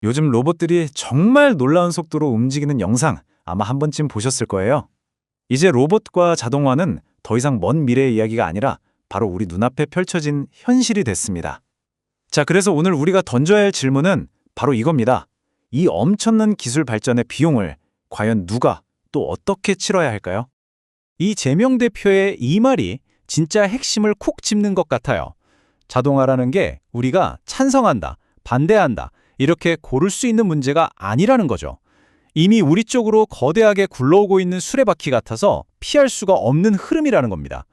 요즘 로봇들이 정말 놀라운 속도로 움직이는 영상 아마 한 번쯤 보셨을 거예요. 이제 로봇과 자동화는 더 이상 먼 미래의 이야기가 아니라 바로 우리 눈앞에 펼쳐진 현실이 됐습니다. 자, 그래서 오늘 우리가 던져야 할 질문은 바로 이겁니다. 이 엄청난 기술 발전의 비용을 과연 누가 또 어떻게 치러야 할까요? 이 재명 대표의 이 말이 진짜 핵심을 콕 짚는 것 같아요. 자동화라는 게 우리가 찬성한다, 반대한다, 이렇게 고를 수 있는 문제가 아니라는 거죠. 이미 우리 쪽으로 거대하게 굴러오고 있는 수레바퀴 같아서 피할 수가 없는 흐름이라는 겁니다.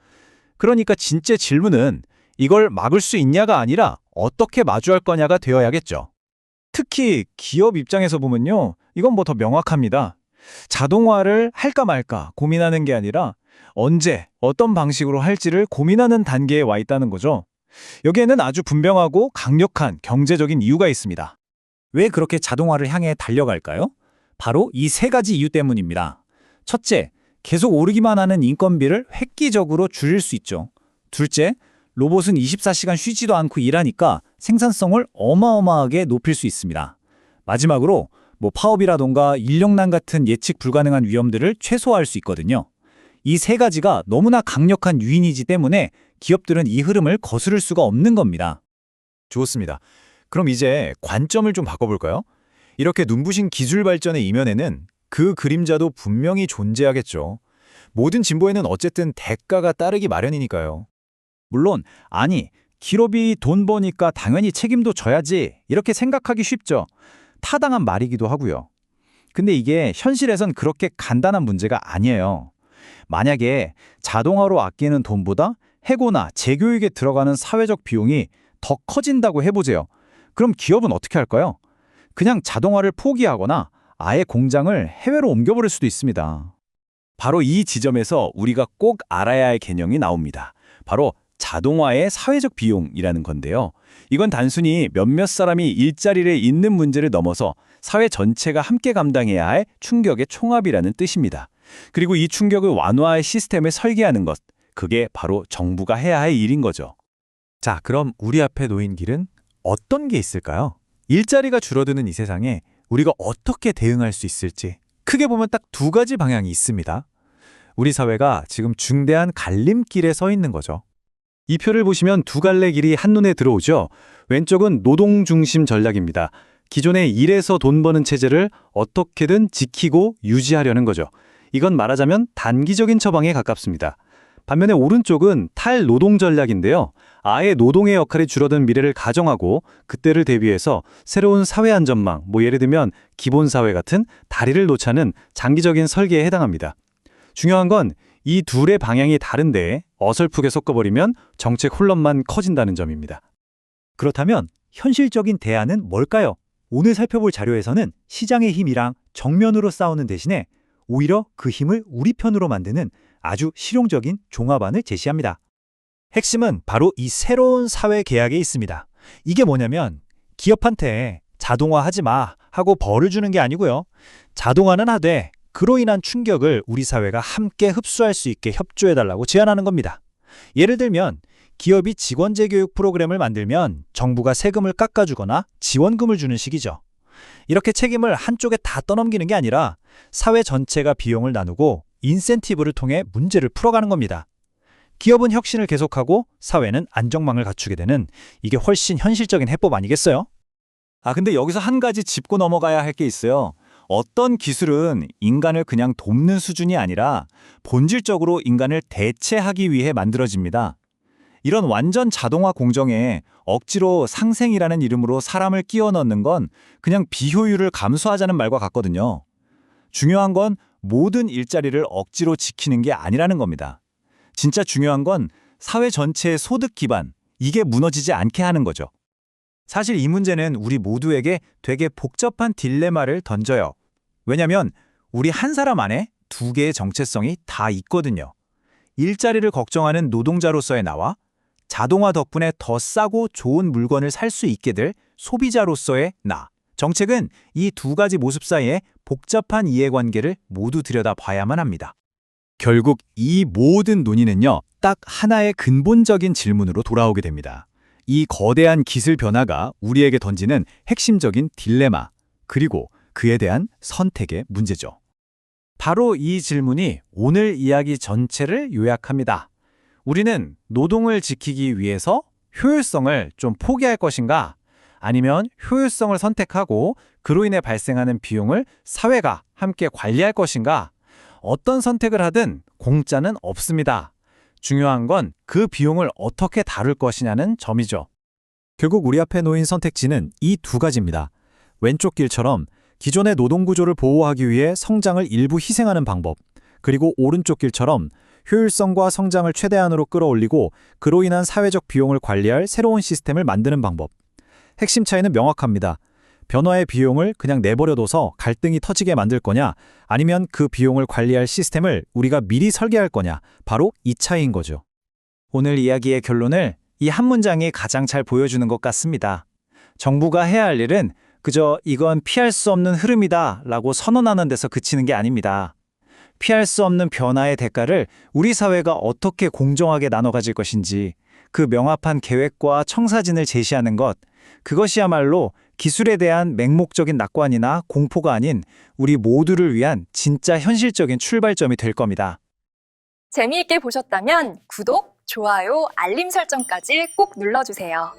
그러니까 진짜 질문은 이걸 막을 수 있냐가 아니라 어떻게 마주할 거냐가 되어야겠죠. 특히 기업 입장에서 보면요. 이건 뭐 더 명확합니다. 자동화를 할까 말까 고민하는 게 아니라 언제, 어떤 방식으로 할지를 고민하는 단계에 와 있다는 거죠. 여기에는 아주 분명하고 강력한 경제적인 이유가 있습니다. 왜 그렇게 자동화를 향해 달려갈까요? 바로 이 세 가지 이유 때문입니다. 첫째, 계속 오르기만 하는 인건비를 획기적으로 줄일 수 있죠. 둘째, 로봇은 24시간 쉬지도 않고 일하니까 생산성을 어마어마하게 높일 수 있습니다. 마지막으로 파업이라던가 인력난 같은 예측 불가능한 위험들을 최소화할 수 있거든요. 이 세 가지가 너무나 강력한 유인이지 때문에 기업들은 이 흐름을 거스를 수가 없는 겁니다. 좋습니다. 그럼 이제 관점을 좀 바꿔볼까요? 이렇게 눈부신 기술 발전의 이면에는 그 그림자도 분명히 존재하겠죠. 모든 진보에는 어쨌든 대가가 따르기 마련이니까요. 물론 기업이 돈 버니까 당연히 책임도 져야지 이렇게 생각하기 쉽죠. 타당한 말이기도 하고요. 근데 이게 현실에선 그렇게 간단한 문제가 아니에요. 만약에 자동화로 아끼는 돈보다 해고나 재교육에 들어가는 사회적 비용이 더 커진다고 해보세요. 그럼 기업은 어떻게 할까요? 그냥 자동화를 포기하거나 아예 공장을 해외로 옮겨버릴 수도 있습니다. 바로 이 지점에서 우리가 꼭 알아야 할 개념이 나옵니다. 바로 자동화의 사회적 비용이라는 건데요. 이건 단순히 몇몇 사람이 일자리를 잃는 문제를 넘어서 사회 전체가 함께 감당해야 할 충격의 총합이라는 뜻입니다. 그리고 이 충격을 완화할 시스템을 설계하는 것, 그게 바로 정부가 해야 할 일인 거죠. 자, 그럼 우리 앞에 놓인 길은 어떤 게 있을까요? 일자리가 줄어드는 이 세상에 우리가 어떻게 대응할 수 있을지 크게 보면 딱 두 가지 방향이 있습니다. 우리 사회가 지금 중대한 갈림길에 서 있는 거죠. 이 표를 보시면 두 갈래 길이 한눈에 들어오죠. 왼쪽은 노동 중심 전략입니다. 기존의 일해서 돈 버는 체제를 어떻게든 지키고 유지하려는 거죠. 이건 말하자면 단기적인 처방에 가깝습니다. 반면에 오른쪽은 탈노동 전략인데요. 아예 노동의 역할이 줄어든 미래를 가정하고 그때를 대비해서 새로운 사회 안전망, 예를 들면 기본사회 같은 다리를 놓자는 장기적인 설계에 해당합니다. 중요한 건 이 둘의 방향이 다른데 어설프게 섞어버리면 정책 혼란만 커진다는 점입니다. 그렇다면 현실적인 대안은 뭘까요? 오늘 살펴볼 자료에서는 시장의 힘이랑 정면으로 싸우는 대신에 오히려 그 힘을 우리 편으로 만드는 아주 실용적인 종합안을 제시합니다. 핵심은 바로 이 새로운 사회 계약에 있습니다. 이게 뭐냐면 기업한테 자동화하지 마 하고 벌을 주는 게 아니고요. 자동화는 하되 그로 인한 충격을 우리 사회가 함께 흡수할 수 있게 협조해달라고 제안하는 겁니다. 예를 들면 기업이 직원 재교육 프로그램을 만들면 정부가 세금을 깎아주거나 지원금을 주는 식이죠. 이렇게 책임을 한쪽에 다 떠넘기는 게 아니라 사회 전체가 비용을 나누고 인센티브를 통해 문제를 풀어가는 겁니다. 기업은 혁신을 계속하고 사회는 안정망을 갖추게 되는 이게 훨씬 현실적인 해법 아니겠어요? 근데 여기서 한 가지 짚고 넘어가야 할 게 있어요. 어떤 기술은 인간을 그냥 돕는 수준이 아니라 본질적으로 인간을 대체하기 위해 만들어집니다. 이런 완전 자동화 공정에 억지로 상생이라는 이름으로 사람을 끼워 넣는 건 그냥 비효율을 감수하자는 말과 같거든요. 중요한 건 모든 일자리를 억지로 지키는 게 아니라는 겁니다. 진짜 중요한 건 사회 전체의 소득 기반, 이게 무너지지 않게 하는 거죠. 사실 이 문제는 우리 모두에게 되게 복잡한 딜레마를 던져요. 왜냐면 우리 한 사람 안에 두 개의 정체성이 다 있거든요. 일자리를 걱정하는 노동자로서의 나와 자동화 덕분에 더 싸고 좋은 물건을 살 수 있게 될 소비자로서의 나. 정책은 이 두 가지 모습 사이에 복잡한 이해관계를 모두 들여다봐야만 합니다. 결국 이 모든 논의는요, 딱 하나의 근본적인 질문으로 돌아오게 됩니다. 이 거대한 기술 변화가 우리에게 던지는 핵심적인 딜레마, 그리고 그에 대한 선택의 문제죠. 바로 이 질문이 오늘 이야기 전체를 요약합니다. 우리는 노동을 지키기 위해서 효율성을 좀 포기할 것인가? 아니면 효율성을 선택하고 그로 인해 발생하는 비용을 사회가 함께 관리할 것인가? 어떤 선택을 하든 공짜는 없습니다. 중요한 건 그 비용을 어떻게 다룰 것이냐는 점이죠. 결국 우리 앞에 놓인 선택지는 이 두 가지입니다. 왼쪽 길처럼 기존의 노동구조를 보호하기 위해 성장을 일부 희생하는 방법, 그리고 오른쪽 길처럼 효율성과 성장을 최대한으로 끌어올리고 그로 인한 사회적 비용을 관리할 새로운 시스템을 만드는 방법. 핵심 차이는 명확합니다. 변화의 비용을 그냥 내버려둬서 갈등이 터지게 만들 거냐, 아니면 그 비용을 관리할 시스템을 우리가 미리 설계할 거냐, 바로 이 차이인 거죠. 오늘 이야기의 결론을 이 한 문장이 가장 잘 보여주는 것 같습니다. 정부가 해야 할 일은 그저 이건 피할 수 없는 흐름이다 라고 선언하는 데서 그치는 게 아닙니다. 피할 수 없는 변화의 대가를 우리 사회가 어떻게 공정하게 나눠 가질 것인지 그 명확한 계획과 청사진을 제시하는 것, 그것이야말로 기술에 대한 맹목적인 낙관이나 공포가 아닌 우리 모두를 위한 진짜 현실적인 출발점이 될 겁니다. 재미있게 보셨다면 구독, 좋아요, 알림 설정까지 꼭 눌러주세요.